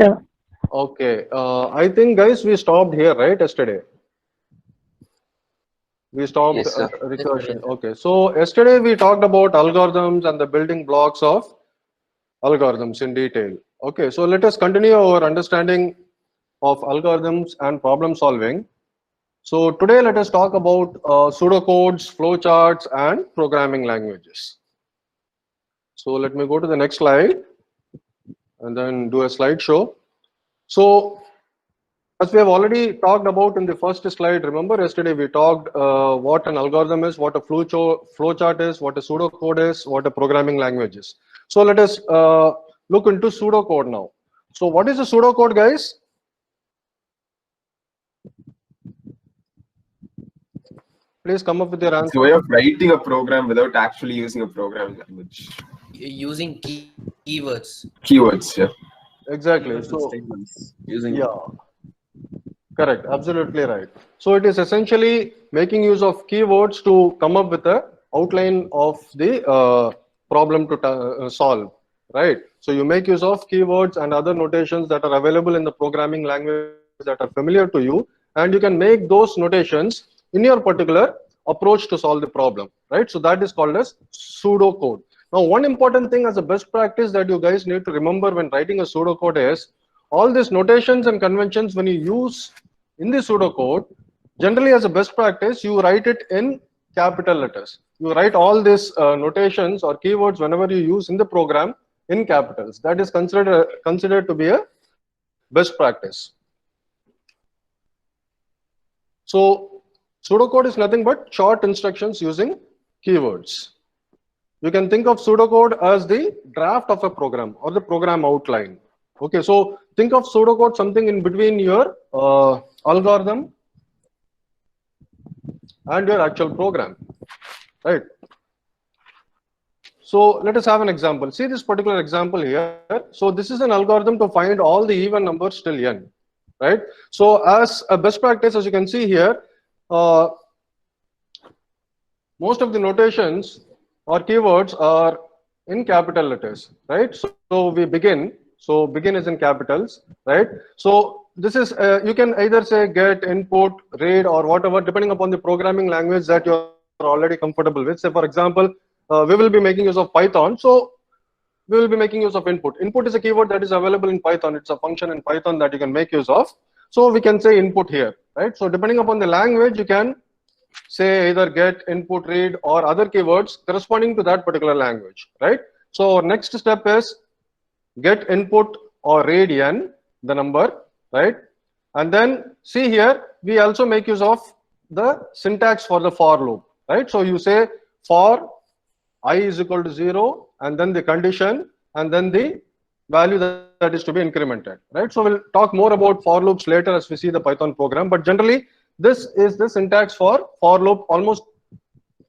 Sure. Okay, I think guys we stopped here, right? Yesterday we stopped Yes, sir. recursion. Okay, so yesterday we talked about algorithms and the building blocks of algorithms in detail. Okay, so let us continue our understanding of algorithms and problem solving. So today let us talk about pseudocodes, flowcharts, and programming languages. So let me go to the next slide and then do a slideshow. So as we have already talked about in the first slide, remember yesterday we talked what an algorithm is, what a flowchart is, what a pseudocode is, what a programming language is. So let us look into pseudocode now. So what is a pseudocode, guys? Please come up with your It's a way answer. of writing a program without actually using a programming language. Using keywords. Keywords, yeah. Exactly. Keywords and So statements using yeah, correct. Absolutely right. So it is essentially making use of keywords to come up with a outline of the problem to solve, right? So you make use of keywords and other notations that are available in the programming language that are familiar to you, and you can make those notations in your particular approach to solve the problem, right? So that is called as pseudocode. Now, one important thing as a best practice that you guys need to remember when writing a pseudocode is all these notations and conventions when you use in the pseudocode, generally as a best practice, you write it in capital letters. You write all these notations or keywords whenever you use in the program in capitals. That is considered to be a best practice. So pseudocode is nothing but short instructions using keywords. You can think of pseudocode as the draft of a program or the program outline. Okay, so think of pseudocode something in between your algorithm and your actual program, right? So let us have an example. See this particular example here. So this is an algorithm to find all the even numbers till n, right? So as a best practice, as you can see here, uh, most of the notations or keywords are in capital letters, right? So we begin. So begin is in capitals, right? So this is you can either say get, input, read, or whatever, depending upon the programming language that you're already comfortable with. Say, for example, we will be making use of Python. So we will be making use of input. Input is a keyword that is available in Python. It's a function in Python that you can make use of. So we can say input here, right? So depending upon the language, you can say either get, input, read, or other keywords corresponding to that particular language, right? So our next step is get input or read n, the number, right? And then see here, we also make use of the syntax for the for loop, right? So you say for I is equal to 0, and then the condition, and then the value that is to be incremented, right? So we'll talk more about for loops later as we see the Python program, but generally this is the syntax for loop. Almost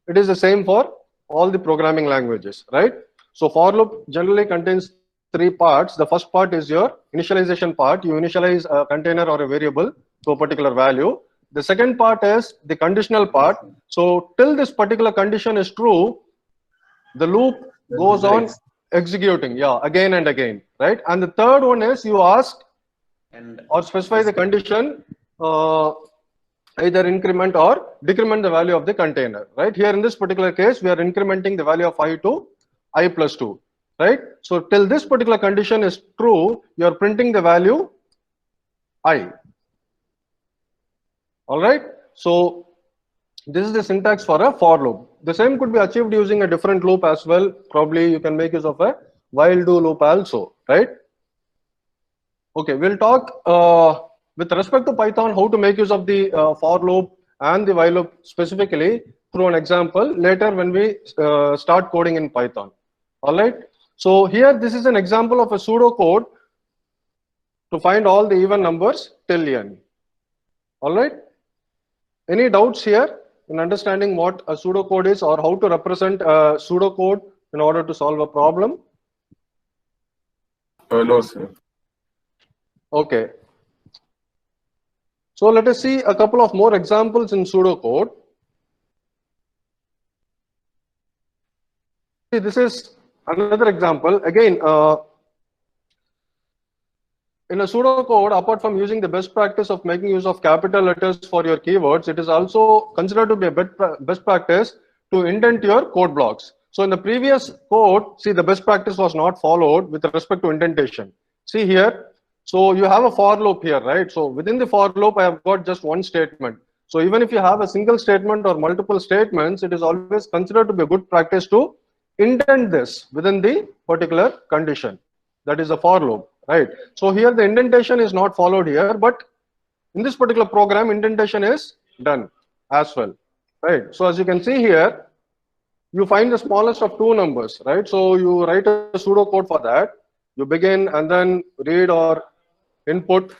it is the same for all the programming languages, right? So for loop generally contains three parts. The first part is your initialization part. You initialize a container or a variable to a particular value. The second part is the conditional part. So till this particular condition is true, the loop goes on executing, yeah, again and again, right? And the third one is you ask and or specify the condition, either increment or decrement the value of the container, right? Here in this particular case, we are incrementing the value of I to I plus 2, right? So till this particular condition is true, you are printing the value I. All right. So this is the syntax for a for loop. The same could be achieved using a different loop as well. Probably you can make use of a while do loop also, right? Okay, we'll talk with respect to Python how to make use of the for loop and the while loop specifically through an example later when we start coding in Python. All right. So here this is an example of a pseudo code to find all the even numbers till n. All right. Any doubts here in understanding what a pseudocode is or how to represent a pseudocode in order to solve a problem? No, sir. Okay. So let us see a couple of more examples in pseudocode. See, this is another example. Again, in a pseudocode, apart from using the best practice of making use of capital letters for your keywords, it is also considered to be a best practice to indent your code blocks. So in the previous code, see, the best practice was not followed with respect to indentation. See here, so you have a for loop here, right? So within the for loop, I have got just one statement. So even if you have a single statement or multiple statements, it is always considered to be a good practice to indent this within the particular condition. That is a for loop, right? So here the indentation is not followed here, but in this particular program, indentation is done as well, right? So as you can see here, you find the smallest of two numbers, right? So you write a pseudocode for that. You begin and then read or input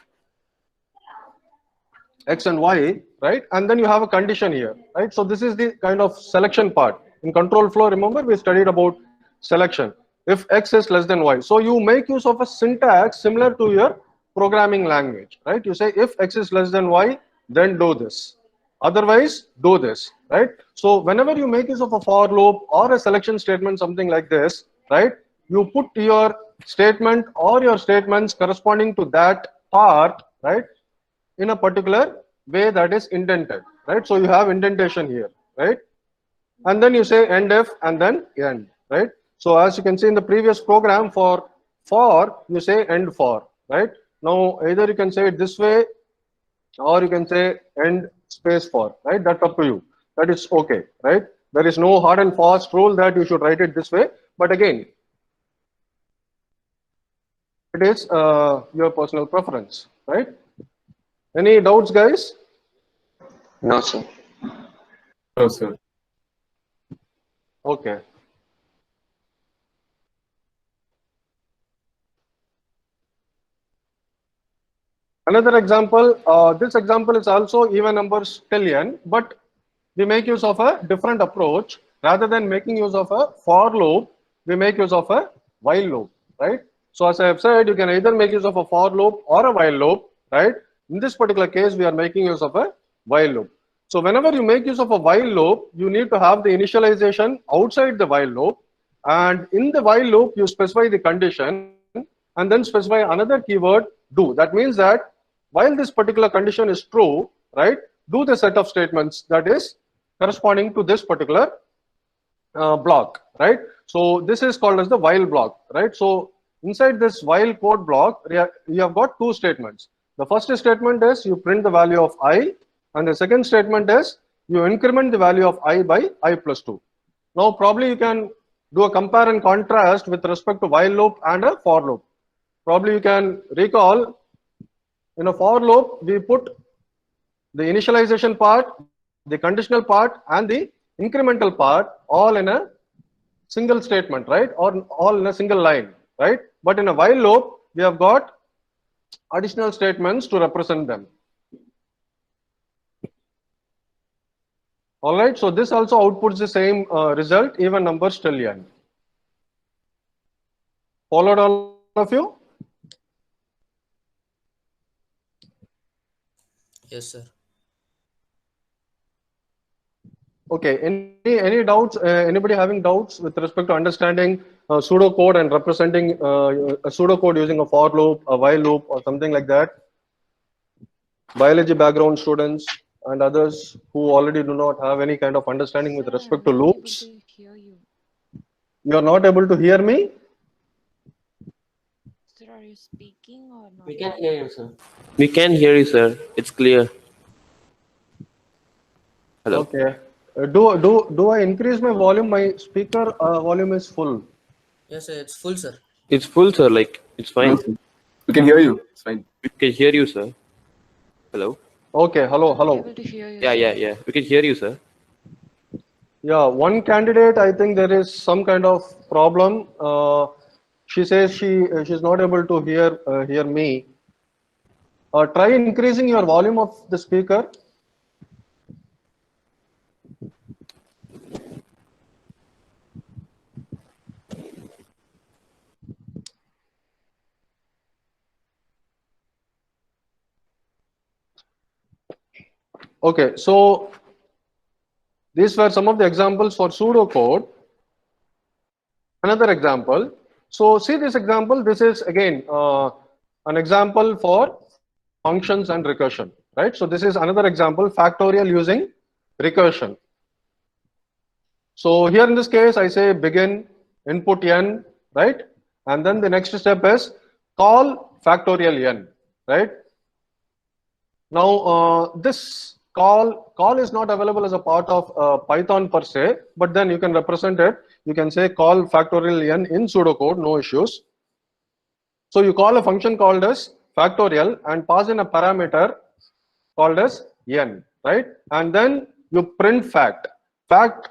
X and Y, right? And then you have a condition here, right? So this is the kind of selection part. In control flow, remember we studied about selection. If X is less than Y. So you make use of a syntax similar to your programming language, right? You say if X is less than Y, then do this. Otherwise, do this, right? So whenever you make use of a for loop or a selection statement, something like this, right? You put your statement or your statements corresponding to that part, right? In a particular way that is indented, right? So you have indentation here, right? And then you say end if and then end, right? So as you can see in the previous program for you say end for, right? Now either you can say it this way or you can say end space for, right? That's up to you. That is okay, right? There is no hard and fast rule that you should write it this way, but again, it is your personal preference, right? Any doubts, guys? No, sir. No, sir. Okay. Another example, this example is also even numbers till n, but we make use of a different approach. Rather than making use of a for loop, we make use of a while loop, right? So as I have said, you can either make use of a for loop or a while loop, right? In this particular case, we are making use of a while loop. So whenever you make use of a while loop, you need to have the initialization outside the while loop. And in the while loop, you specify the condition and then specify another keyword do. That means that while this particular condition is true, right, do the set of statements that is corresponding to this particular block, right? So this is called as the while block, right? So inside this while code block, you have got two statements. The first statement is you print the value of I, and the second statement is you increment the value of I by I plus 2. Now probably you can do a compare and contrast with respect to while loop and a for loop. Probably you can recall in a for loop, we put the initialization part, the conditional part, and the incremental part all in a single statement, right? Or all in a single line, right? But in a while loop, we have got additional statements to represent them. All right, so this also outputs the same result, even numbers till n. Followed all of you? Yes, sir. Okay, any doubts? Anybody having doubts with respect to understanding pseudocode and representing a pseudocode using a for loop, a while loop, or something like that? Biology background students and others who already do not have any kind of understanding with respect to loops. You are not able to hear me? Sir, are you speaking or not? We can hear you, sir. We can hear you, sir. It's clear. Hello. Okay. Do I increase my volume? My speaker volume is full. Yes, sir. It's full, sir. It's full, sir. Like, it's fine. We can hear you. It's fine. We can hear you, sir. Hello. Okay. Hello. I'm Hello. able to hear you. Yeah. We can hear you, sir. Yeah. One candidate, I think there is some kind of problem. She says she's not able to hear me. Try increasing your volume of the speaker. Okay, so these were some of the examples for pseudocode. Another example. So see this example. This is again an example for functions and recursion, right? So this is another example, factorial using recursion. So here in this case, I say begin, input n, right? And then the next step is call factorial n, right? Now, this call is not available as a part of Python per se, but then you can represent it. You can say call factorial n in pseudocode, no issues. So you call a function called as factorial and pass in a parameter called as n, right? And then you print fact. Fact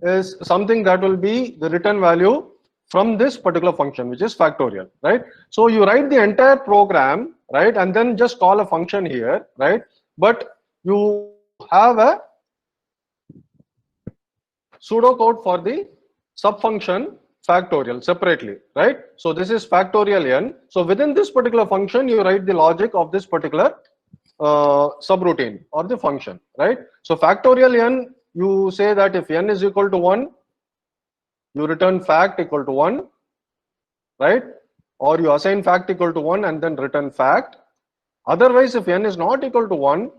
is something that will be the return value from this particular function, which is factorial, right? So you write the entire program, right? And then just call a function here, right? But you have a pseudocode for the subfunction factorial separately, right? So this is factorial n. So within this particular function, you write the logic of this particular subroutine or the function, right? So factorial n, you say that if n is equal to 1, you return fact equal to 1, right? Or you assign fact equal to 1 and then return fact. Otherwise, if n is not equal to 1,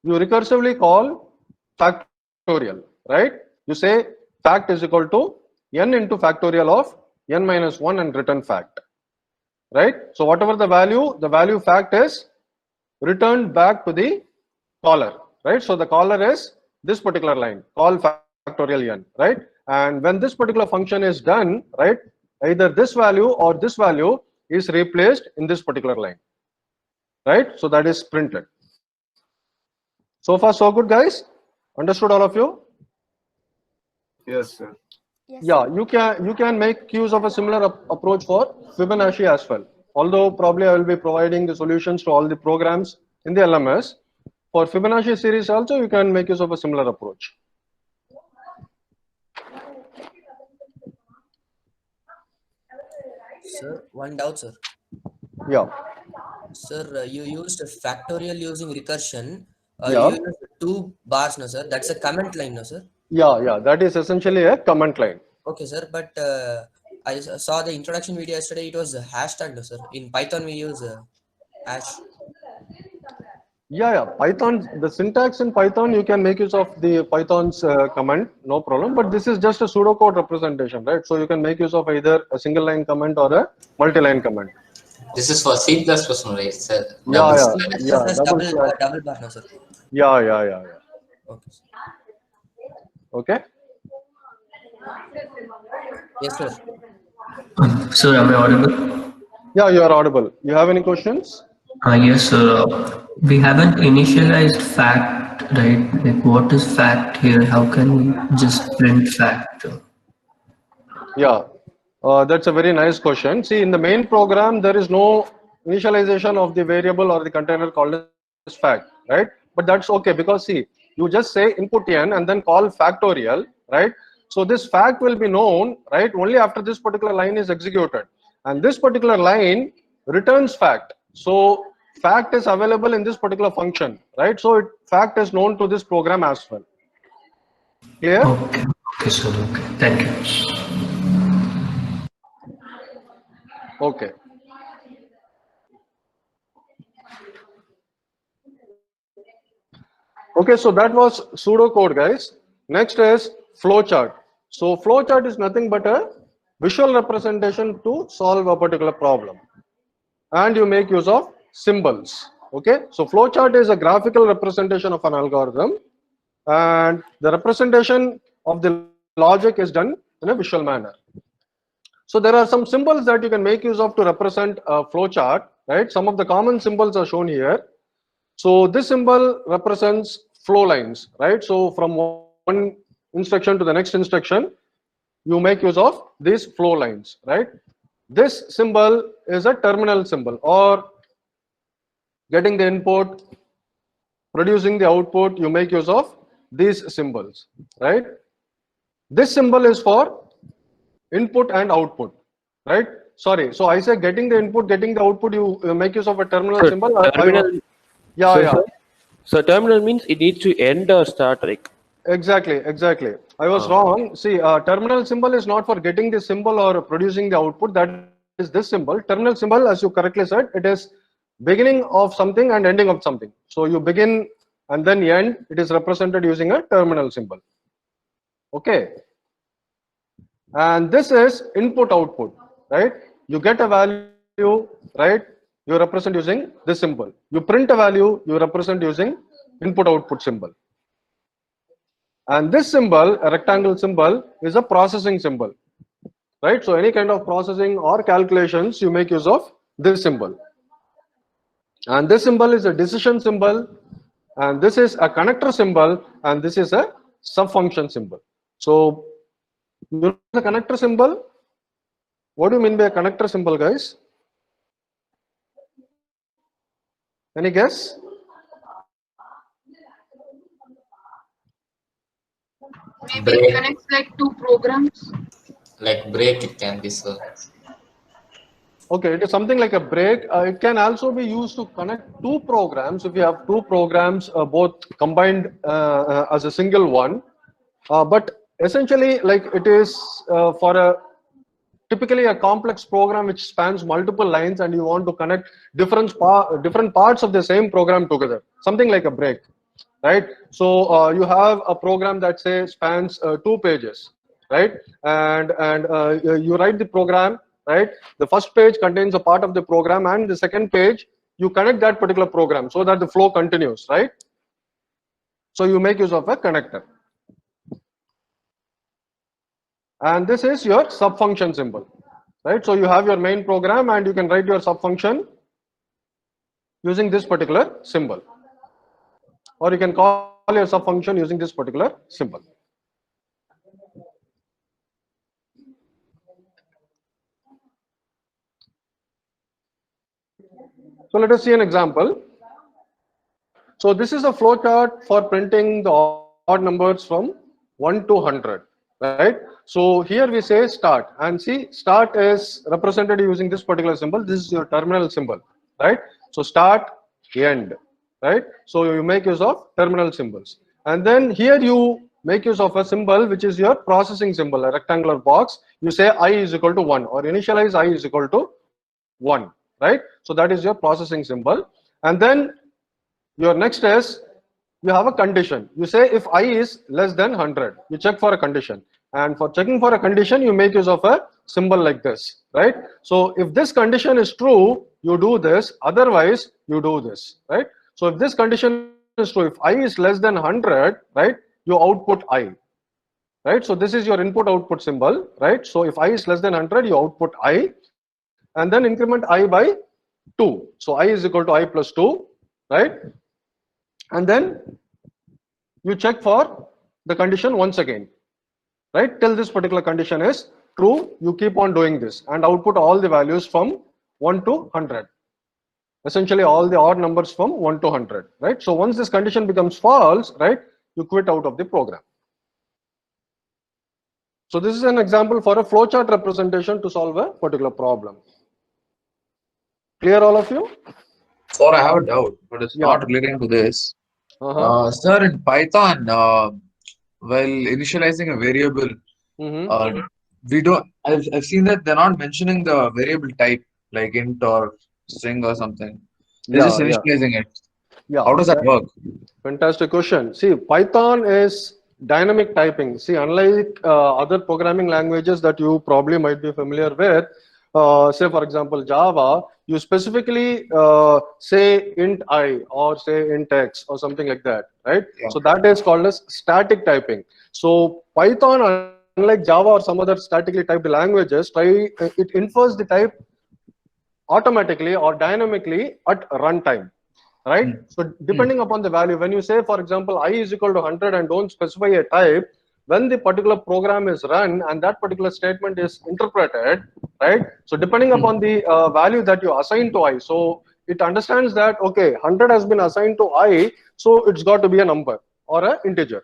you recursively call factorial, right? You say fact is equal to n into factorial of n minus 1 and return fact, right? So whatever the value fact is returned back to the caller, right? So the caller is this particular line, call factorial n, right? And when this particular function is done, right, either this value or this value is replaced in this particular line, right? So that is printed. So far so good, guys? Understood all of you? Yes, sir. Yes. Yeah, you can make use of a similar approach for Fibonacci as well. Although probably I will be providing the solutions to all the programs in the LMS. For Fibonacci series also, you can make use of a similar approach. Sir, one doubt, sir. Yeah. Sir, you used factorial using recursion. Yeah. You used 2 bars, no, sir? That's a comment line, no, sir? Yeah, that is essentially a comment line. Okay, sir, but I saw the introduction video yesterday. It was hashtag, no, sir? In Python, we use hash. Yeah. Python, the syntax in Python, you can make use of the Python's comment, no problem. But this is just a pseudocode representation, right? So you can make use of either a single line comment or a multi-line comment. This is for C++, right? Sir, Yeah. Plus Double slash. double bar, no, sir? Yeah. Okay, sir. Okay. Yes, sir. Sir, am I audible? Yeah, you are audible. You have any questions? Yes, sir. We haven't initialized fact, right? Like, what is fact here? How can we just print fact? Yeah, that's a very nice question. See, in the main program, there is no initialization of the variable or the container called as fact, right? But that's okay because see, you just say input n and then call factorial, right? So this fact will be known, right, only after this particular line is executed. And this particular line returns fact. So fact is available in this particular function, right? So fact is known to this program as well. Clear? Okay, sir. Okay, thank you. Okay. Okay, so that was pseudocode, guys. Next is flowchart. So flowchart is nothing but a visual representation to solve a particular problem. And you make use of symbols. Okay, so flowchart is a graphical representation of an algorithm. And the representation of the logic is done in a visual manner. So there are some symbols that you can make use of to represent a flowchart, right? Some of the common symbols are shown here. So this symbol represents flow lines, right? So from one instruction to the next instruction, you make use of these flow lines, right? This symbol is a terminal symbol, or getting the input, producing the output, you make use of these symbols, right? This symbol is for input and output, right? Sorry, so I say getting the input, getting the output, you make use of a terminal So symbol. terminal, Yeah. So terminal means it needs to end or start, like. Exactly. I was wrong. See, terminal symbol is not for getting the symbol or producing the output. That is this symbol. Terminal symbol, as you correctly said, it is beginning of something and ending of something. So you begin and then end, it is represented using a terminal symbol. Okay. And this is input output, right? You get a value, right? You represent using this symbol. You print a value, you represent using input output symbol. And this symbol, a rectangle symbol, is a processing symbol, right? So any kind of processing or calculations, you make use of this symbol. And this symbol is a decision symbol, and this is a connector symbol, and this is a subfunction symbol. So you know the connector symbol? What do you mean by a connector symbol, guys? Any guess? Maybe Break. it connects like two programs. Like break, it can be, sir. Okay, it is something like a break. It can also be used to connect two programs. If you have two programs, both combined as a single one, but essentially, like it is for a typically a complex program which spans multiple lines, and you want to connect different parts of the same program together. Something like a break, right? So you have a program that say spans 2 pages, right? And you write the program, right? The first page contains a part of the program, and the second page you connect that particular program so that the flow continues, right? So you make use of a connector. And this is your subfunction symbol, right? So you have your main program, and you can write your subfunction using this particular symbol, or you can call your subfunction using this particular symbol. So let us see an example. So this is a flow chart for printing the odd numbers from 1 to 100, right? So here we say start, and see start is represented using this particular symbol. This is your terminal symbol, right? So start, end, right? So you make use of terminal symbols. And then here you make use of a symbol which is your processing symbol, a rectangular box. You say I is equal to 1, or initialize I is equal to 1, right? So that is your processing symbol. And then your next is you have a condition. You say if I is less than 100, you check for a condition. And for checking for a condition, you make use of a symbol like this, right? So if this condition is true, you do this, otherwise you do this, right? So if this condition is true, if I is less than 100, right, you output I, right? So this is your input output symbol, right? So if I is less than 100, you output I, and then increment I by 2. So I is equal to I plus 2, right? And then you check for the condition once again, right? Till this particular condition is true, you keep on doing this and output all the values from 1 to 100. Essentially all the odd numbers from 1 to 100, right? So once this condition becomes false, right, you quit out of the program. So this is an example for a flowchart representation to solve a particular problem. Clear, all of you? Sir, I have a doubt, but it's Yeah. not relating to this. Uh-huh. Sir, in Python, while initializing a variable, we don't. I've seen that they're not mentioning the variable type, like int or string or something. They're just initializing it. Yeah. How does that work? Fantastic question. See, Python is dynamic typing. See, unlike other programming languages that you probably might be familiar with, say for example Java, you specifically say int I or say int X or something like that, right? Yeah. So that is called as static typing. So Python, unlike Java or some other statically typed languages, it infers the type automatically or dynamically at runtime, right? So depending upon the value, when you say for example I is equal to 100 and don't specify a type, when the particular program is run and that particular statement is interpreted, right? So depending upon the value that you assign to I, so it understands that okay, 100 has been assigned to I, so it's got to be a number or an integer.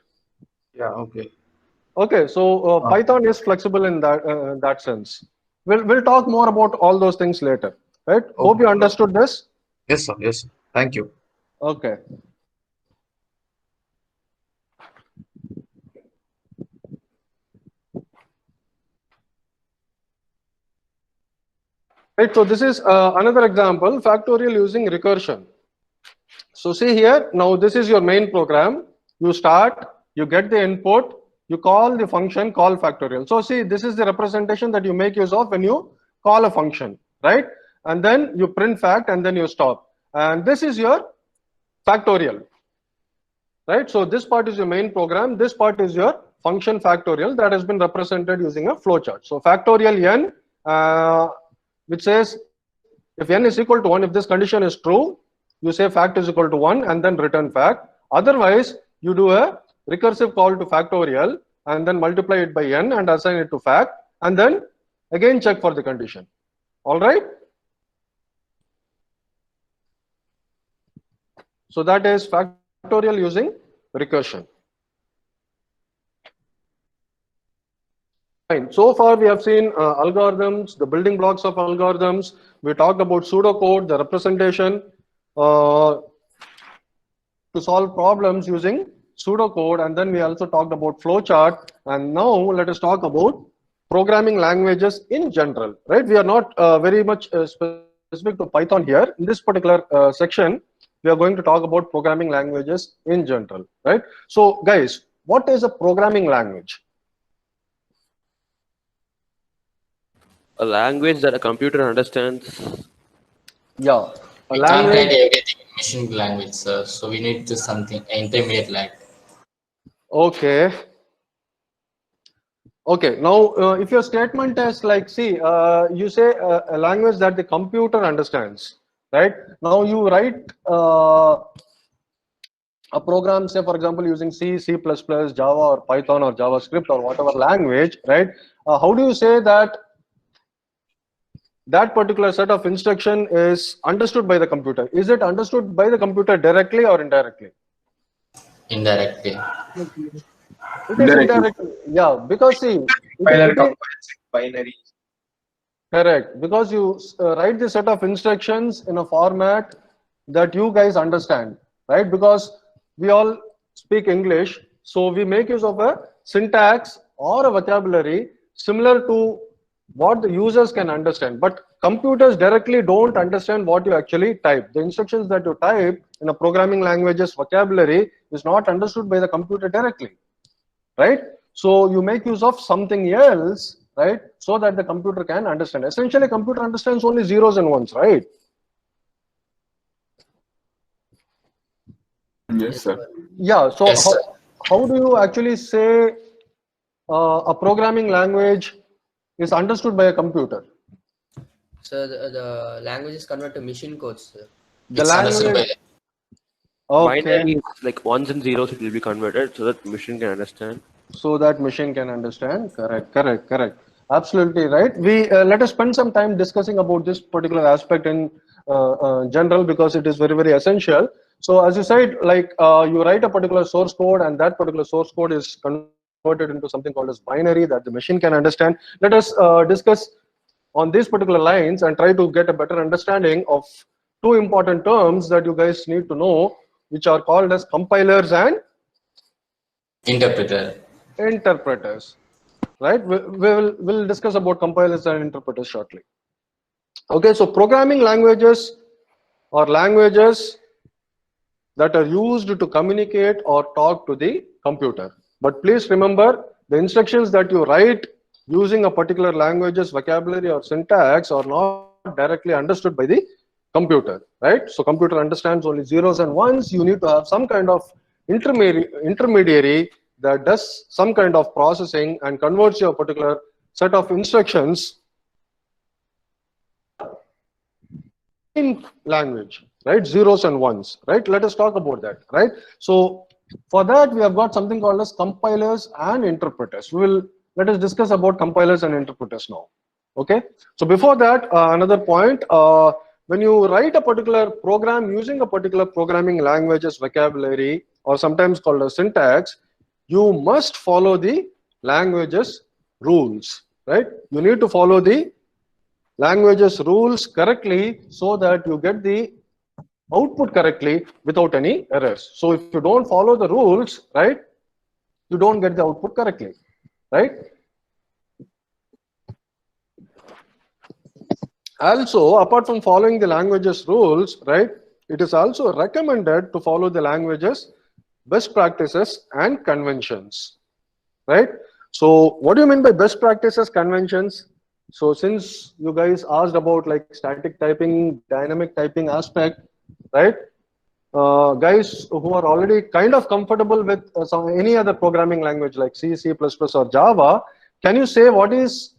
Yeah. Okay. Okay, so Python is flexible in that sense. We'll talk more about all those things later, right? Hope you understood this. Yes, sir. Yes, sir. Thank you. Okay. Right, so this is another example, factorial using recursion. So see here, now this is your main program. You start, you get the input, you call the function, call factorial. So see, this is the representation that you make use of when you call a function, right? And then you print fact and then you stop. And this is your factorial, right? So this part is your main program. This part is your function factorial that has been represented using a flowchart. So factorial n, which says if n is equal to 1, if this condition is true, you say fact is equal to 1 and then return fact. Otherwise, you do a recursive call to factorial and then multiply it by n and assign it to fact and then again check for the condition. All right. So that is factorial using recursion. Fine. So far we have seen algorithms, the building blocks of algorithms. We talked about pseudocode, the representation to solve problems using pseudocode, and then we also talked about flowchart. And now let us talk about programming languages in general. Right? We are not very much specific to Python here. In this particular section, we are going to talk about programming languages in general. Right? So, guys, what is a programming language? A language that a computer understands. Yeah. We can't write everything in machine language, sir. So we need to something intermediate like. Okay. Okay. Now, if your statement is like, see, you say a language that the computer understands, right? Now you write a program, say for example, using C, C++, Java, or Python, or JavaScript, or whatever language, right? How do you say that that particular set of instruction is understood by the computer? Is it understood by the computer directly or indirectly? Indirectly. It is indirectly. Yeah, because see, Binary. correct, because you write the set of instructions in a format that you guys understand, right? Because we all speak English, so we make use of a syntax or a vocabulary similar to what the users can understand, but computers directly don't understand what you actually type. The instructions that you type in a programming language's vocabulary is not understood by the computer directly, right? So you make use of something else, right, so that the computer can understand. Essentially, computer understands only zeros and ones, right? Yes, sir. Yeah. So Yes, sir. how do you actually say a programming language is understood by a computer? So the language is converted to machine codes, sir. The It's understood language. by Okay. Binary is like ones and zeros, it will be converted so that machine can understand. So that machine can understand. Correct. Absolutely right. We let us spend some time discussing about this particular aspect in general, because it is very, very essential. So as you said, like you write a particular source code, and that particular source code is converted into something called as binary that the machine can understand. Let us discuss on these particular lines and try to get a better understanding of two important terms that you guys need to know, which are called as compilers and interpreter. interpreters. Right? We'll discuss about compilers and interpreters shortly. Okay, so programming languages are languages that are used to communicate or talk to the computer. But please remember, the instructions that you write using a particular language's vocabulary or syntax are not directly understood by the computer, right? So computer understands only zeros and ones. You need to have some kind of intermediary that does some kind of processing and converts your particular set of instructions in language, right? Zeros and ones, right? Let us talk about that, right? So for that, we have got something called as compilers and interpreters. Let us discuss about compilers and interpreters now. Okay. So before that, another point, when you write a particular program using a particular programming language's vocabulary, or sometimes called a syntax, you must follow the language's rules, right? You need to follow the language's rules correctly so that you get the output correctly without any errors. So if you don't follow the rules, right, you don't get the output correctly, right? Also, apart from following the language's rules, right, it is also recommended to follow the language's best practices and conventions, right? So what do you mean by best practices, conventions? So since you guys asked about like static typing, dynamic typing aspect, right? Guys who are already kind of comfortable with any other programming language like C, C++, or Java, can you say what is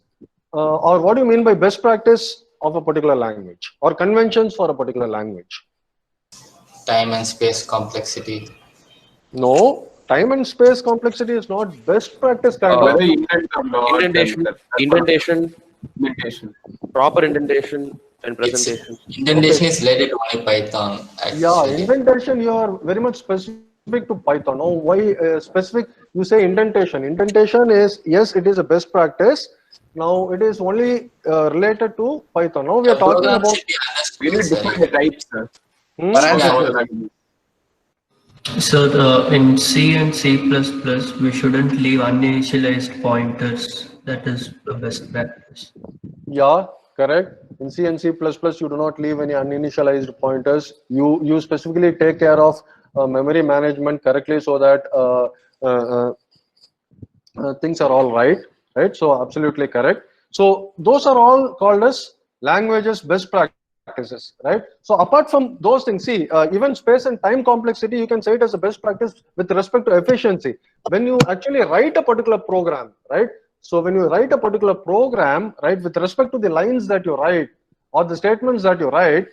or what do you mean by best practice of a particular language or conventions for a particular language? Time and space complexity. No, time and space complexity is not best practice kind of. Whether you intend or not, Indentation, that's indentation, indentation. proper indentation and presentation. Indentation is related to only Python. Yeah, Actually. indentation, you are very much specific to Python. Oh, why specific? You say indentation. Indentation is, yes, it is a best practice. Now it is only related to Python. Now we are talking Program about. should be understood, We need sir. different types, sir. Hmm? So in C and C++, we shouldn't leave uninitialized pointers. That is the best practice. Yeah, correct. In C and C++, you do not leave any uninitialized pointers. You specifically take care of memory management correctly so that things are all right. Right. So absolutely correct. So those are all called as languages best practices. Right. So apart from those things, see, even space and time complexity, you can say it as a best practice with respect to efficiency. When you actually write a particular program, right? So when you write a particular program, right, with respect to the lines that you write or the statements that you write,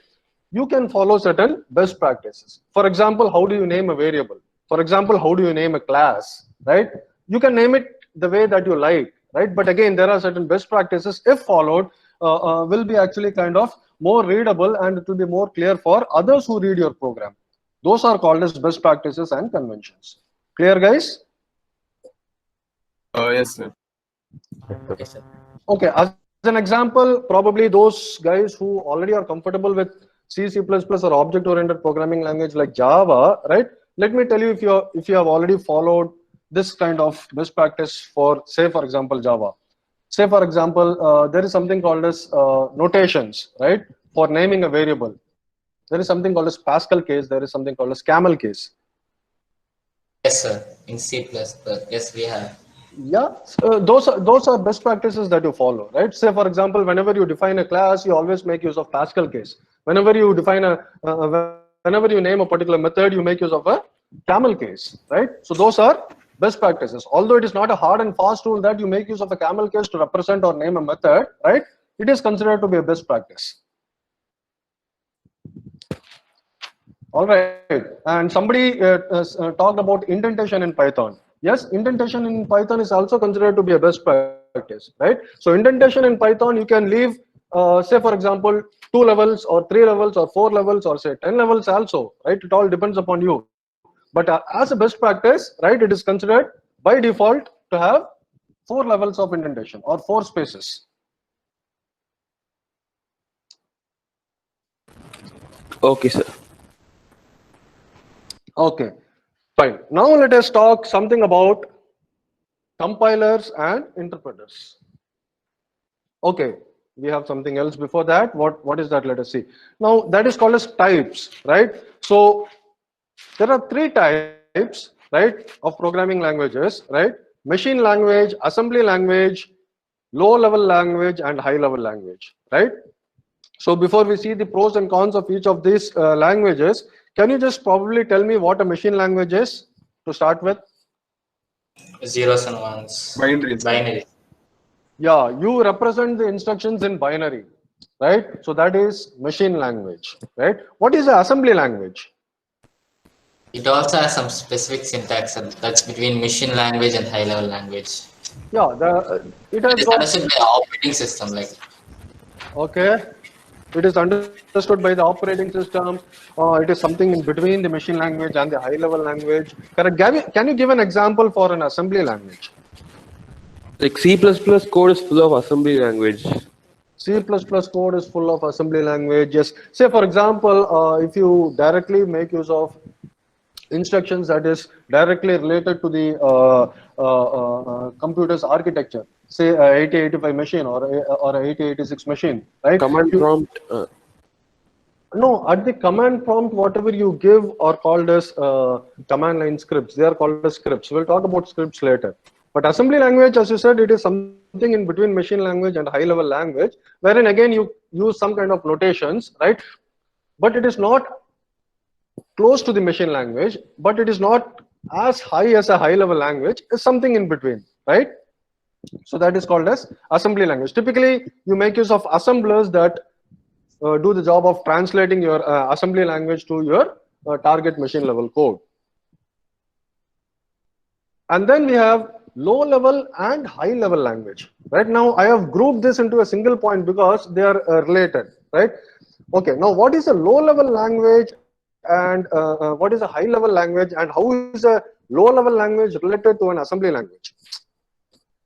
you can follow certain best practices. For example, how do you name a variable? For example, how do you name a class, right? You can name it the way that you like, right? But again, there are certain best practices, if followed, will be actually kind of more readable and it will be more clear for others who read your program. Those are called as best practices and conventions. Clear, guys? Yes, sir. Okay, sir. Okay, as an example, probably those guys who already are comfortable with C, C++ or object-oriented programming language like Java, right? Let me tell you if you have already followed this kind of best practice for, say, for example, Java. Say, for example, there is something called as notations, right? For naming a variable. There is something called as Pascal case. There is something called as camel case. Yes, sir. In C++. Yes, we have. Yeah, those are best practices that you follow, right? Say, for example, whenever you define a class, you always make use of Pascal case. Whenever you define whenever you name a particular method, you make use of a camel case, right? So those are best practices. Although it is not a hard and fast rule that you make use of a camel case to represent or name a method, right? It is considered to be a best practice. All right, and somebody talked about indentation in Python. Yes, indentation in Python is also considered to be a best practice, right? So indentation in Python, you can leave, say, for example, 2 levels or 3 levels or 4 levels or say 10 levels also, right? It all depends upon you. But as a best practice, right, it is considered by default to have 4 levels of indentation or 4 spaces. Okay, sir. Okay, fine. Now let us talk something about compilers and interpreters. Okay, we have something else before that. What is that? Let us see. Now that is called as types, right? So there are 3 types, right, of programming languages, right? Machine language, assembly language, low level language, and high level language, right? So before we see the pros and cons of each of these languages, can you just probably tell me what a machine language is to start with? Zeros and ones. Binary. Yeah, you represent the instructions in binary, right? So that is machine language, right? What is the assembly language? It also has some specific syntax that's between machine language and high level language. Yeah, it has It is got, understood by the operating system, like. okay. It is understood by the operating system. It is something in between the machine language and the high level language. Correct. Can you give an example for an assembly language? Like C++ code is full of assembly language. C++ code is full of assembly language. Yes. Say, for example, if you directly make use of instructions that is directly related to the computer's architecture. say a 8085 machine or a 8086 machine, right? Command prompt. No, at the command prompt, whatever you give are called as command line scripts. They are called as scripts. We'll talk about scripts later. But assembly language, as you said, it is something in between machine language and high level language, wherein again you use some kind of notations, right? But it is not close to the machine language, but it is not as high as a high level language. It's something in between, right? So that is called as assembly language. Typically, you make use of assemblers that do the job of translating your assembly language to your target machine level code. And then we have low level and high level language. Right now, I have grouped this into a single point because they are related, right? Okay, now what is a low level language and what is a high level language, and how is a low level language related to an assembly language?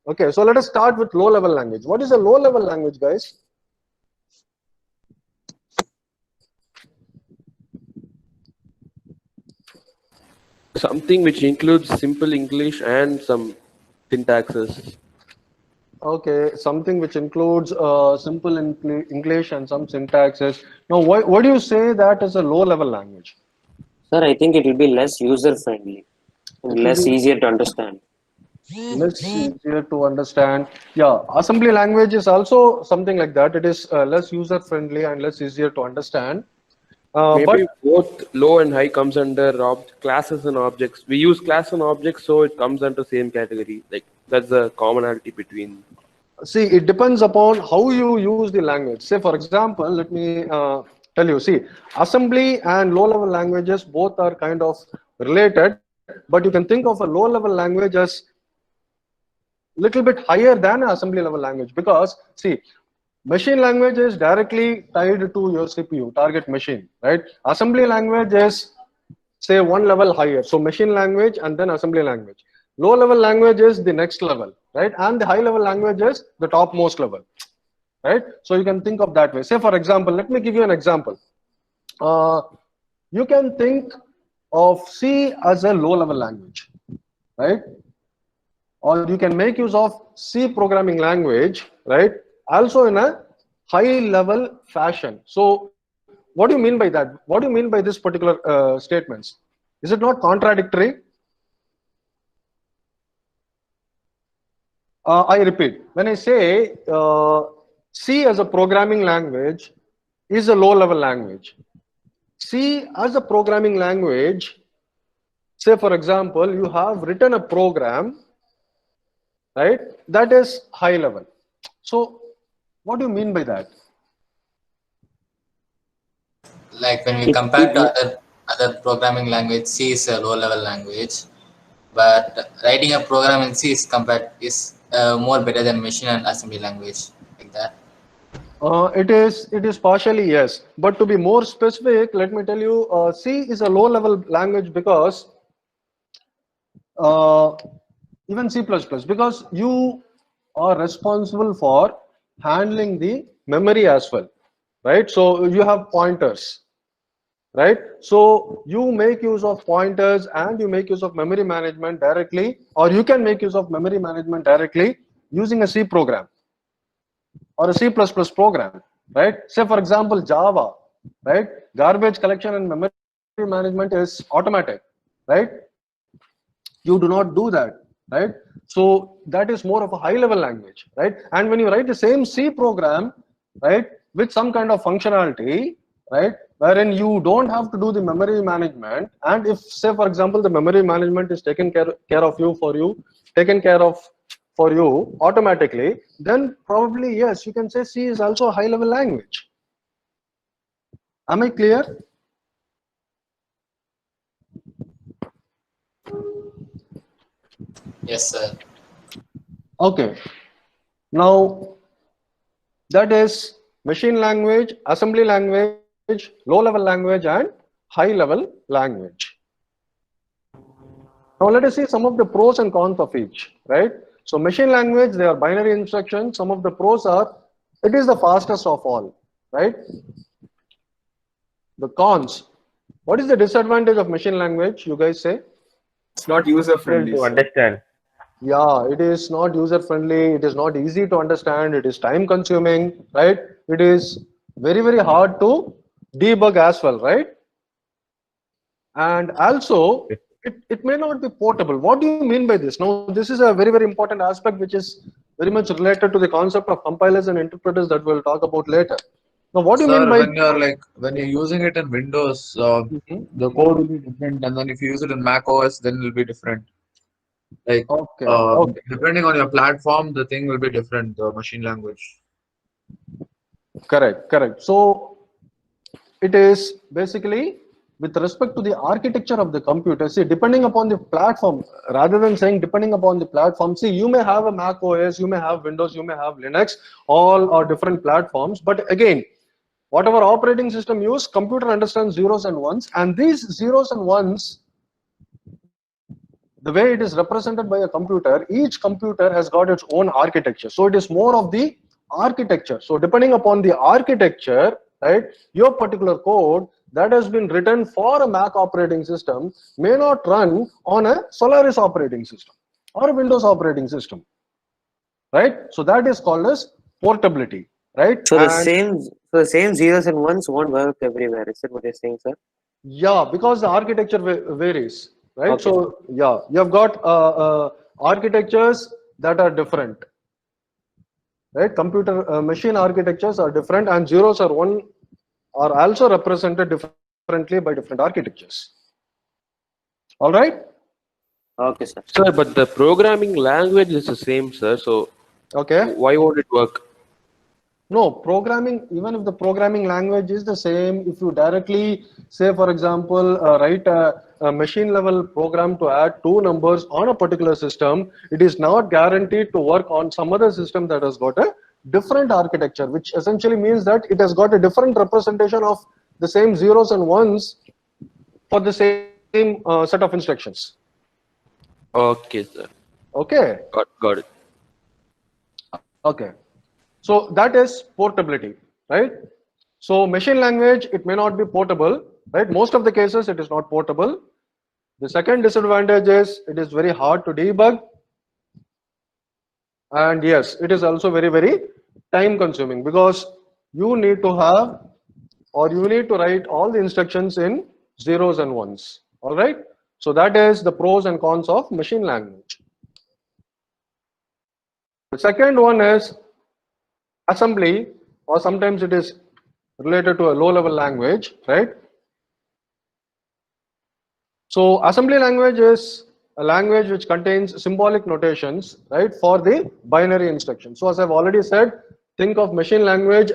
Okay, so let us start with low level language. What is a low level language, guys? Something which includes simple English and some syntaxes. Okay, something which includes simple English and some syntaxes. Now, what do you say that is a low level language? Sir, I think it will be less user friendly and less easier to understand. Less easier to understand. Yeah, assembly language is also something like that. It is less user friendly and less easier to understand. Maybe But both low and high comes under classes and objects. We use class and objects, so it comes under same category. Like that's the commonality between. see, it depends upon how you use the language. Say, for example, let me tell you. See, assembly and low-level languages both are kind of related, but you can think of a low-level language as little bit higher than an assembly-level language, because see, machine language is directly tied to your CPU, target machine, right? Assembly language is, say, one level higher. So machine language and then assembly language. Low level language is the next level, right? And the high level language is the topmost level, right? So you can think of that way. Say, for example, let me give you an example. You can think of C as a low level language, right? Or you can make use of C programming language, right? Also in a high level fashion. So what do you mean by that? What do you mean by this particular statements? Is it not contradictory? I repeat, when I say C as a programming language is a low level language. C as a programming language, say for example, you have written a program, right? That is high level. So what do you mean by that? Like when we compare to other programming language, C is a low level language, but writing a program in C is more better than machine and assembly language, like that. It is partially yes, but to be more specific, let me tell you, C is a low level language because even C++, because you are responsible for handling the memory as well, right? So you have pointers, right? So you make use of pointers and you make use of memory management directly, or you can make use of memory management directly using a C program or a C++ program, right? Say for example, Java, right? Garbage collection and memory management is automatic, right? You do not do that, right? So that is more of a high level language, right? And when you write the same C program, right, with some kind of functionality, right, wherein you don't have to do the memory management, and if say for example the memory management is taken care of for you automatically, then probably yes, you can say C is also a high level language. Am I clear? Yes, sir. Okay. Now that is machine language, assembly language, low level language, and high level language. Now let us see some of the pros and cons of each, right? So machine language, they are binary instructions. Some of the pros are, it is the fastest of all, right? The cons. What is the disadvantage of machine language, you guys say? It's not user friendly. To understand. Yeah, it is not user friendly. It is not easy to understand. It is time consuming, right? It is very hard to debug as well, right? And also, it may not be portable. What do you mean by this? Now, this is a very important aspect which is very much related to the concept of compilers and interpreters that we'll talk about later. Now, what do you mean Sir, by when you're using it in Windows, the code will be different, and then if you use it in Mac OS, then it will be different. Like okay. depending on your platform, the thing will be different. The machine language. Correct. So it is basically with respect to the architecture of the computer. See, depending upon the platform, rather than saying depending upon the platform, see, you may have a Mac OS, you may have Windows, you may have Linux, all are different platforms. But again, whatever operating system you use, computer understands zeros and ones, and these zeros and ones, the way it is represented by a computer, each computer has got its own architecture. So it is more of the architecture. So depending upon the architecture, right, your particular code that has been written for a Mac operating system may not run on a Solaris operating system or a Windows operating system, right? So that is called as portability, right? So the same zeros and ones won't work everywhere. Is that what you're saying, sir? Yeah, because the architecture varies, right? Okay. So yeah, you have got architectures that are different, right? Computer machine architectures are different, and zeros or one are also represented differently by different architectures. All right. Okay, sir. Sir, but the programming language is the same, sir. So okay, why won't it work? No, programming, even if the programming language is the same, if you directly say, for example, write a machine level program to add two numbers on a particular system, it is not guaranteed to work on some other system that has got a different architecture, which essentially means that it has got a different representation of the same zeros and ones for the same set of instructions. Okay, sir. Okay. Got it. Okay. So that is portability, right? So machine language, it may not be portable, right? Most of the cases, it is not portable. The second disadvantage is it is very hard to debug. And yes, it is also very time consuming because you need to have, or you need to write all the instructions in zeros and ones. All right. So that is the pros and cons of machine language. The second one is assembly, or sometimes it is related to a low level language, right? So assembly language is a language which contains symbolic notations, right, for the binary instruction. So as I've already said, think of machine language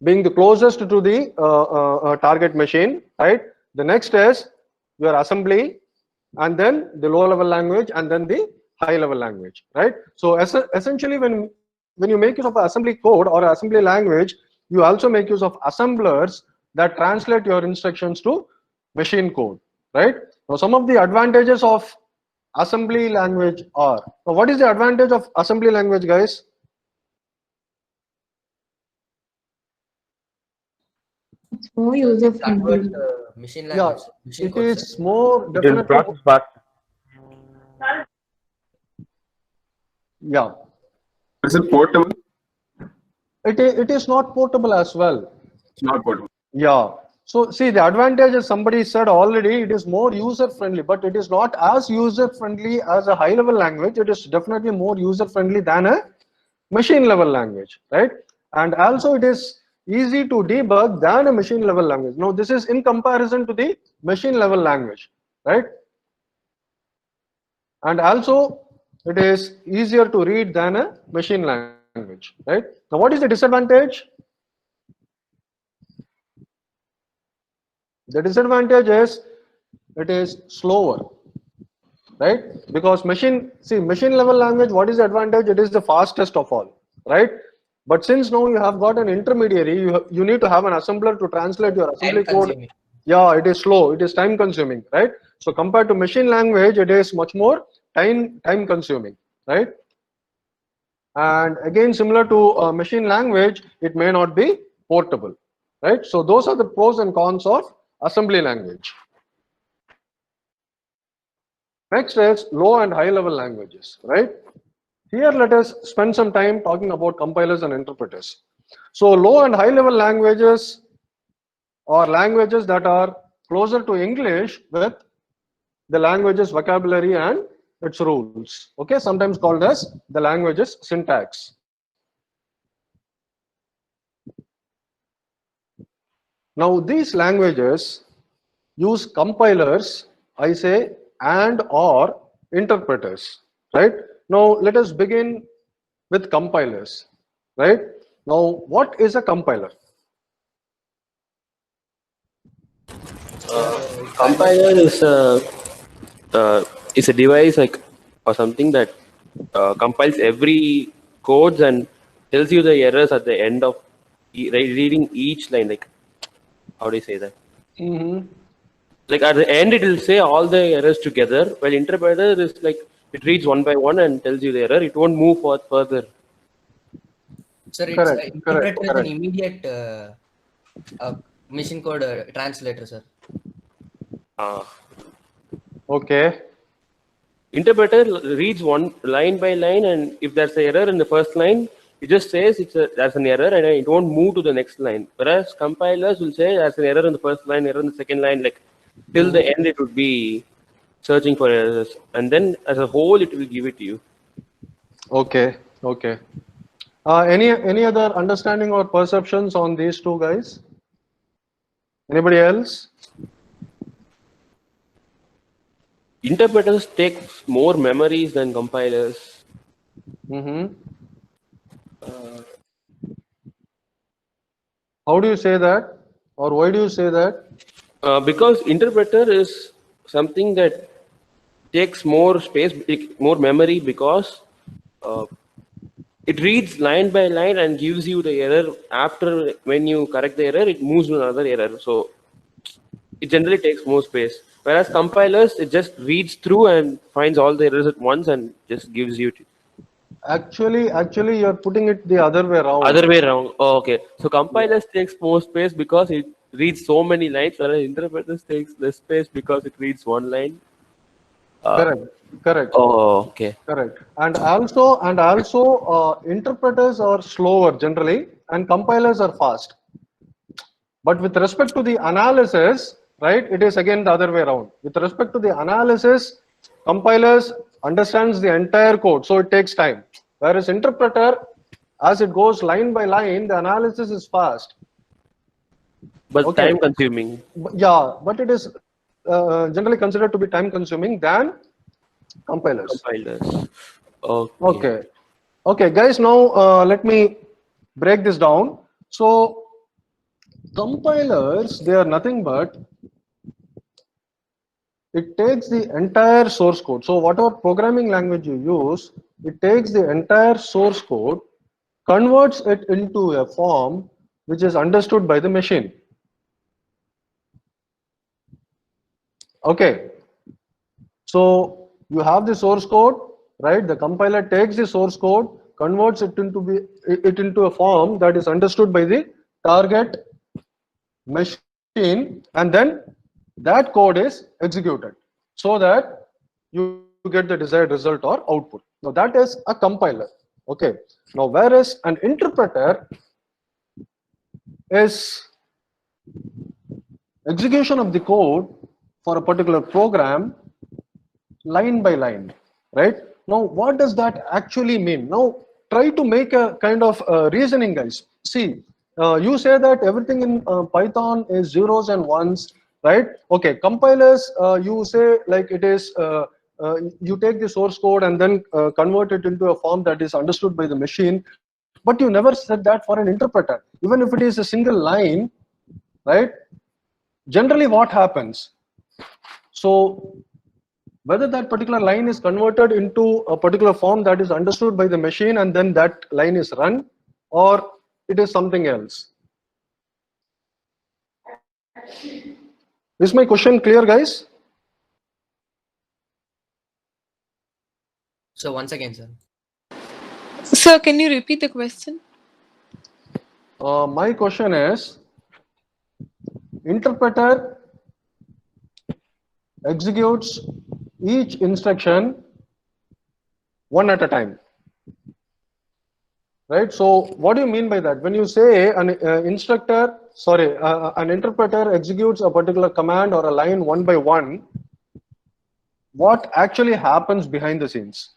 being the closest to the target machine, right? The next is your assembly, and then the low level language, and then the high level language, right? So essentially when you make use of an assembly code or assembly language, you also make use of assemblers that translate your instructions to machine code, right? Now some of the advantages of assembly language are, now what is the advantage of assembly language, guys? It's more user friendly. Machine Yeah, language. Machine it code, is sir. more It will definitely. process fast. Yeah. Is it portable? It is not portable as well. It's not portable. Yeah. So see, the advantage, as somebody said already, it is more user friendly, but it is not as user friendly as a high level language. It is definitely more user friendly than a machine level language, right? And also it is easy to debug than a machine level language. Now this is in comparison to the machine level language, right? And also it is easier to read than a machine language, right? Now what is the disadvantage? The disadvantage is it is slower, right? Because machine level language, what is the advantage? It is the fastest of all, right? But since now you have got an intermediary, you need to have an assembler to translate your assembly code. Time-consuming. Yeah, it is slow, it is time consuming, right? So compared to machine language, it is much more time consuming, right? And again, similar to machine language, it may not be portable, right? So those are the pros and cons of assembly language. Next is low and high level languages, right? Here, let us spend some time talking about compilers and interpreters. So low and high level languages are languages that are closer to English with the language's vocabulary and its rules. Okay, sometimes called as the language's syntax. Now, these languages use compilers, I say, and or interpreters, right? Now, let us begin with compilers, right? Now, what is a compiler? Compiler is a device like or something that compiles every codes and tells you the errors at the end of reading each line. Like, how do you say that? Like at the end, it will say all the errors together. While interpreter is like it reads one by one and tells you the error. It won't move further. Sir, it's interpreter is an immediate machine code translator, sir. Okay. Interpreter reads one line by line, and if there's an error in the first line, it just says there's an error, and it won't move to the next line. Whereas compilers will say there's an error in the first line, error in the second line, like till the end, it would be searching for errors, and then as a whole, it will give it to you. Okay. Okay. Any other understanding or perceptions on these two guys? Anybody else? Interpreters take more memories than compilers. How do you say that, or why do you say that? Because interpreter is something that takes more space, more memory, because it reads line by line and gives you the error. After when you correct the error, it moves to another error. So it generally takes more space. Whereas compilers, it just reads through and finds all the errors at once and just gives you. Actually, you're putting it the other way around. Other way around. Oh, okay. So compilers takes more space because it reads so many lines, whereas interpreters takes less space because it reads one line. Correct. Oh, okay. Correct. And also, interpreters are slower generally, and compilers are fast. But with respect to the analysis, right, it is again the other way around. With respect to the analysis, compilers understands the entire code, so it takes time. Whereas interpreter, as it goes line by line, the analysis is fast. But time consuming. Yeah, but it is generally considered to be time consuming than compilers. Okay, guys, now let me break this down. So compilers, they are nothing but it takes the entire source code. So whatever programming language you use, it takes the entire source code, converts it into a form which is understood by the machine. Okay, so you have the source code, right? The compiler takes the source code, converts it into a form that is understood by the target machine, and then that code is executed so that you get the desired result or output. Now that is a compiler. Okay. Now whereas an interpreter is execution of the code for a particular program line by line, right? Now what does that actually mean? Now try to make a kind of reasoning, guys. See, you say that everything in Python is zeros and ones, right? Okay, compilers, you say like it is, you take the source code and then convert it into a form that is understood by the machine. But you never said that for an interpreter. Even if it is a single line, right? Generally what happens? So whether that particular line is converted into a particular form that is understood by the machine and then that line is run, or it is something else. Is my question clear, guys? So once again, sir. Sir, can you repeat the question? My question is, interpreter executes each instruction one at a time. Right? So what do you mean by that? When you say an an interpreter executes a particular command or a line one by one, what actually happens behind the scenes?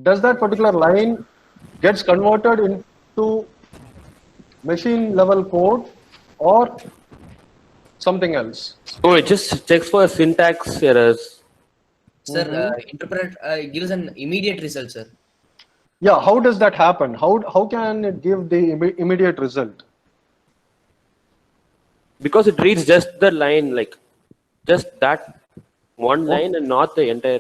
Does that particular line gets converted into machine level code or something else? Oh, it just checks for syntax errors. Sir, interpreter gives an immediate result, sir. Yeah, how does that happen? How can it give the immediate result? Because it reads just the line, like just that one line and not the entire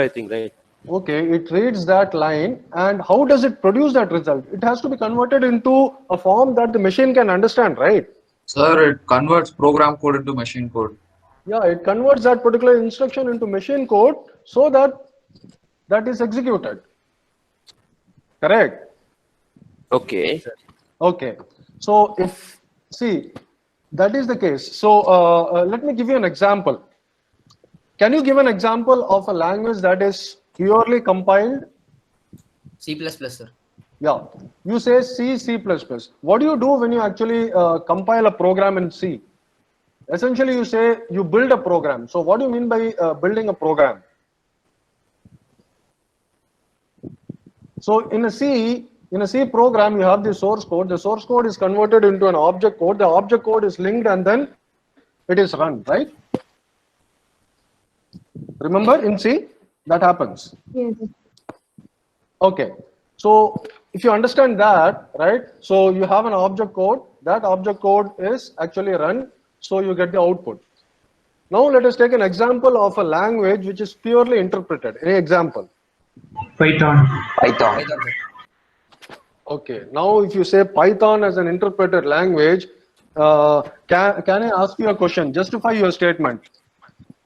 thing, right? Okay, it reads that line, and how does it produce that result? It has to be converted into a form that the machine can understand, right? Sir, it converts program code into machine code. Yeah, it converts that particular instruction into machine code so that that is executed. Correct? Okay. Okay. So if, see, that is the case. So let me give you an example. Can you give an example of a language that is purely compiled? C++, sir. Yeah. You say C, C++. What do you do when you actually compile a program in C? Essentially, you say you build a program. So what do you mean by building a program? So in a C program, you have the source code. The source code is converted into an object code. The object code is linked and then it is run, right? Remember in C, that happens. Yes. Okay. So if you understand that, right? So you have an object code. That object code is actually run. So you get the output. Now let us take an example of a language which is purely interpreted. Any example? Python. Okay. Now if you say Python as an interpreted language, can I ask you a question? Justify your statement.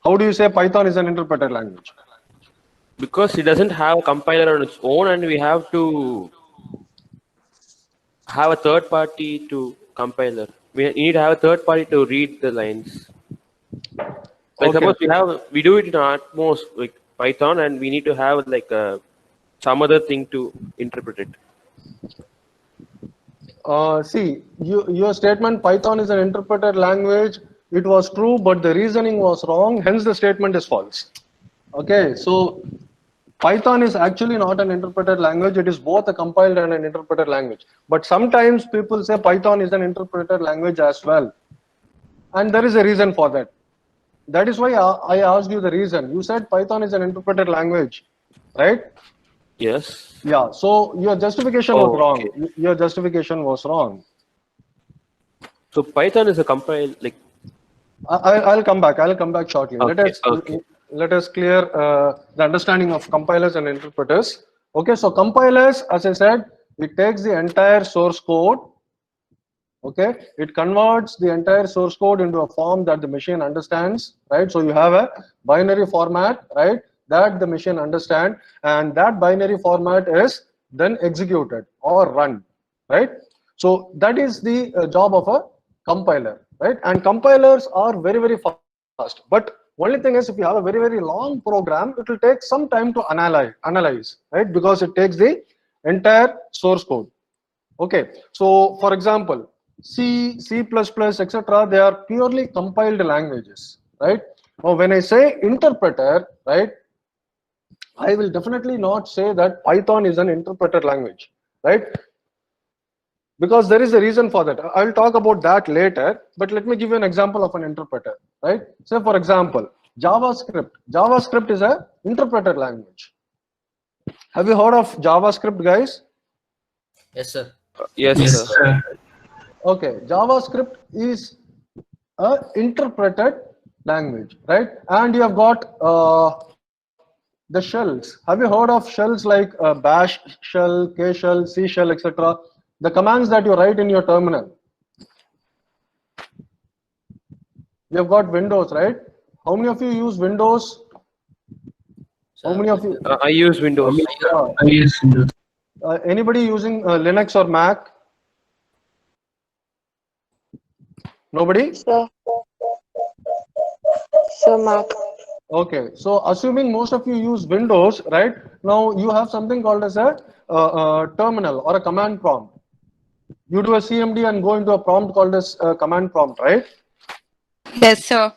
How do you say Python is an interpreted language? Because it doesn't have a compiler on its own, and we have to have a third party to compiler. We need to have a third party to read the lines. Like suppose we do it in Atmos like Python, and we need to have like some other thing to interpret it. See, your statement Python is an interpreted language, it was true, but the reasoning was wrong, hence the statement is false. Okay, so Python is actually not an interpreted language, it is both a compiled and an interpreted language. But sometimes people say Python is an interpreted language as well. And there is a reason for that. That is why I asked you the reason. You said Python is an interpreted language, right? Yes. Yeah, so your justification was wrong. Okay. Your justification was wrong. So Python is a compiled, like. I'll come back. I'll come back shortly. Okay. Let us clear the understanding of compilers and interpreters. Okay, so compilers, as I said, it takes the entire source code. Okay, it converts the entire source code into a form that the machine understands, right? So you have a binary format, right, that the machine understands, and that binary format is then executed or run, right? So that is the job of a compiler, right? And compilers are very, very fast. But only thing is, if you have a very, very long program, it will take some time to analyze, right? Because it takes the entire source code. Okay, so for example, C, C++, etc., they are purely compiled languages, right? Now, when I say interpreter, right, I will definitely not say that Python is an interpreted language, right? Because there is a reason for that. I'll talk about that later, but let me give you an example of an interpreter, right? Say, for example, JavaScript. JavaScript is an interpreted language. Have you heard of JavaScript, guys? Yes, sir. Yes, sir. Okay, JavaScript is an interpreted language, right? And you have got the shells. Have you heard of shells like bash shell, k shell, c shell, etc.? The commands that you write in your terminal. You have got Windows, right? How many of you use Windows? How many of you? I use Windows. I use Windows. Anybody using Linux or Mac? Nobody? Sir, Mac. Okay, so assuming most of you use Windows, right? Now you have something called as a terminal or a command prompt. You do a CMD and go into a prompt called as command prompt, right? Yes, sir.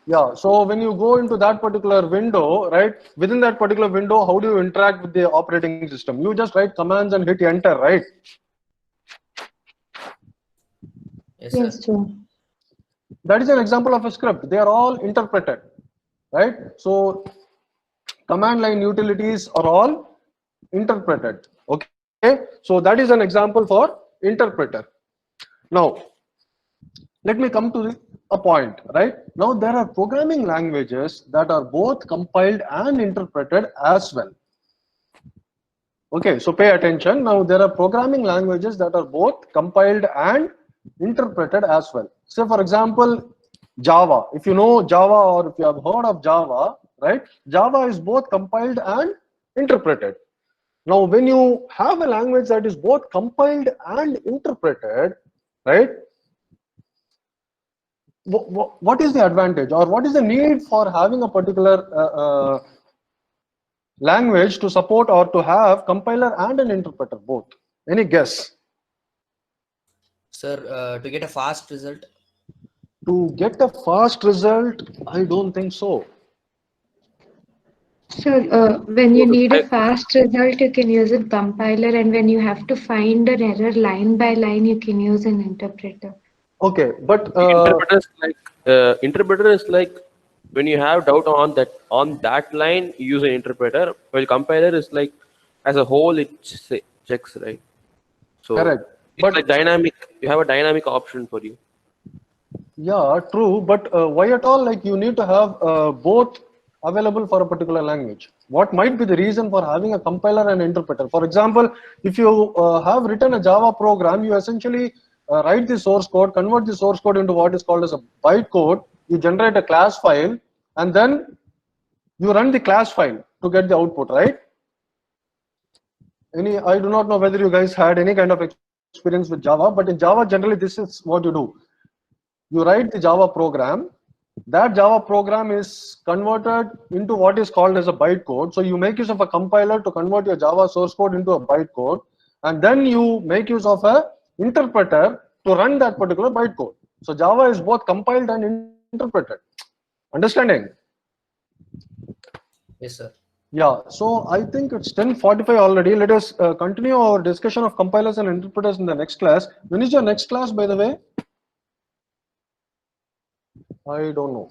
Yeah, so when you go into that particular window, right, within that particular window, how do you interact with the operating system? You just write commands and hit enter, right? Yes, sir. That is an example of a script. They are all interpreted, right? So command line utilities are all interpreted. Okay, so that is an example for interpreter. Now, let me come to a point, right? Now there are programming languages that are both compiled and interpreted as well. Okay, so pay attention. Now there are programming languages that are both compiled and interpreted as well. Say for example, Java. If you know Java or if you have heard of Java, right? Java is both compiled and interpreted. Now when you have a language that is both compiled and interpreted, right? What is the advantage or what is the need for having a particular language to support or to have compiler and an interpreter both? Any guess? Sir, to get a fast result. To get a fast result, I don't think so. So when you need a fast result, you can use a compiler, and when you have to find an error line by line, you can use an interpreter. Okay, but interpreter is like when you have doubt on that line, you use an interpreter. While compiler is like as a whole, it checks, right? So correct. It's like dynamic. You have a dynamic option for you. Yeah, true. But why at all? Like you need to have both available for a particular language. What might be the reason for having a compiler and interpreter? For example, if you have written a Java program, you essentially write the source code, convert the source code into what is called as a bytecode. You generate a class file, and then you run the class file to get the output, right? I do not know whether you guys had any kind of experience with Java, but in Java, generally, this is what you do. You write the Java program. That Java program is converted into what is called as a bytecode. So you make use of a compiler to convert your Java source code into a bytecode, and then you make use of a interpreter to run that particular bytecode. So Java is both compiled and interpreted. Understanding? Yes, sir. Yeah, so I think it's 10:45 already. Let us continue our discussion of compilers and interpreters in the next class. When is your next class, by the way? I don't know.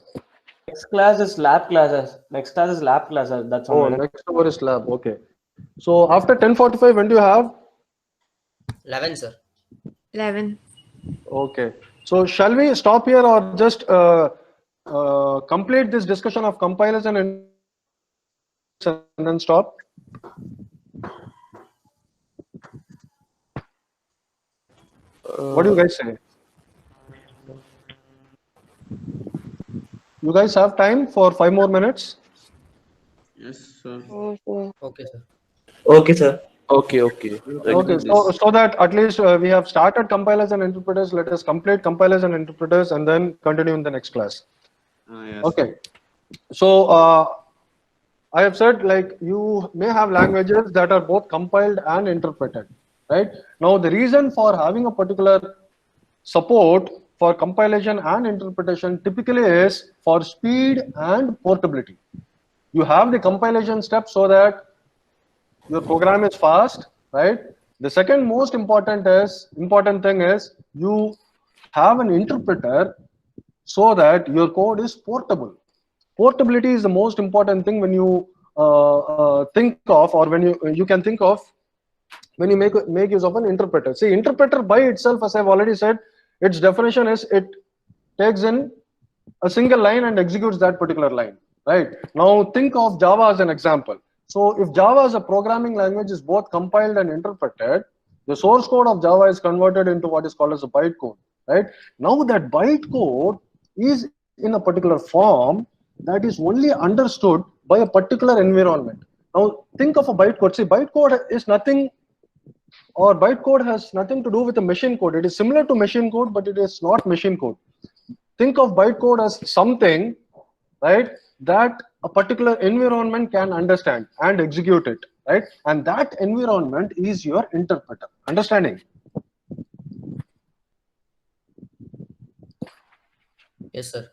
Next class is lab classes. Next class is lab classes. That's all. Oh, next hour is lab. Okay. So after 10:45, when do you have? 11, sir. 11. Okay. So shall we stop here or just complete this discussion of compilers and then stop? What do you guys say? You guys have time for 5 more minutes? Yes, sir. Okay, sir. Okay, sir. Okay. Okay, so that at least we have started compilers and interpreters. Let us complete compilers and interpreters and then continue in the next class. Yes, okay. So I have said like you may have languages that are both compiled and interpreted, right? Now the reason for having a particular support for compilation and interpretation typically is for speed and portability. You have the compilation step so that your program is fast, right? The second most important thing is you have an interpreter so that your code is portable. Portability is the most important thing when you think of, or when you can think of when you make use of an interpreter. See, interpreter by itself, as I've already said, its definition is it takes in a single line and executes that particular line, right? Now think of Java as an example. So if Java as a programming language is both compiled and interpreted, the source code of Java is converted into what is called as a bytecode, right? Now that bytecode is in a particular form that is only understood by a particular environment. Now think of a bytecode. See, bytecode is nothing, or bytecode has nothing to do with a machine code. It is similar to machine code, but it is not machine code. Think of bytecode as something, right, that a particular environment can understand and execute it, right? And that environment is your interpreter. Understanding? Yes, sir.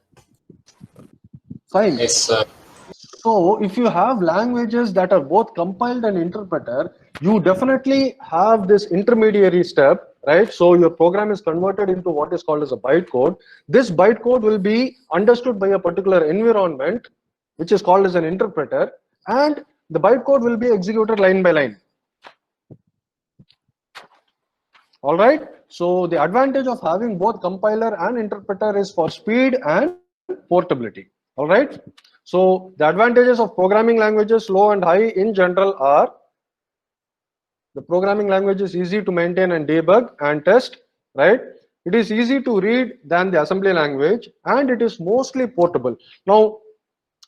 Fine. Yes, sir. So if you have languages that are both compiled and interpreter, you definitely have this intermediary step, right? So your program is converted into what is called as a bytecode. This bytecode will be understood by a particular environment, which is called as an interpreter, and the bytecode will be executed line by line. All right. So the advantage of having both compiler and interpreter is for speed and portability. All right. So the advantages of programming languages, low and high in general, are the programming language is easy to maintain and debug and test, right? It is easy to read than the assembly language, and it is mostly portable. Now,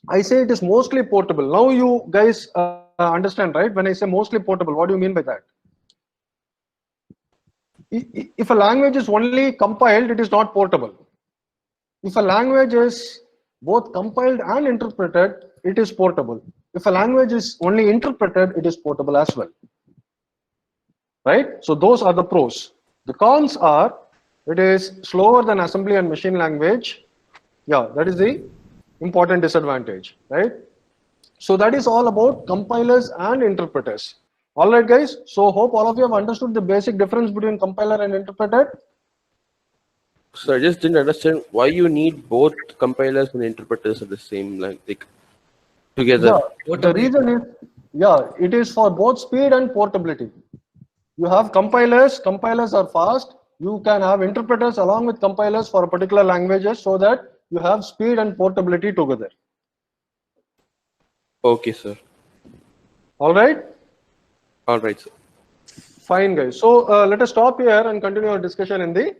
I say it is mostly portable. Now you guys understand, right? When I say mostly portable, what do you mean by that? If a language is only compiled, it is not portable. If a language is both compiled and interpreted, it is portable. If a language is only interpreted, it is portable as well. Right? So those are the pros. The cons are, it is slower than assembly and machine language. Yeah, that is the important disadvantage, right? So that is all about compilers and interpreters. All right, guys. So hope all of you have understood the basic difference between compiler and interpreter. So I just didn't understand why you need both compilers and interpreters at the same like together. Yeah, the reason is, yeah, it is for both speed and portability. You have compilers are fast. You can have interpreters along with compilers for a particular languages so that you have speed and portability together. Okay, sir. All right. All right, sir. Fine, guys. So let us stop here and continue our discussion in the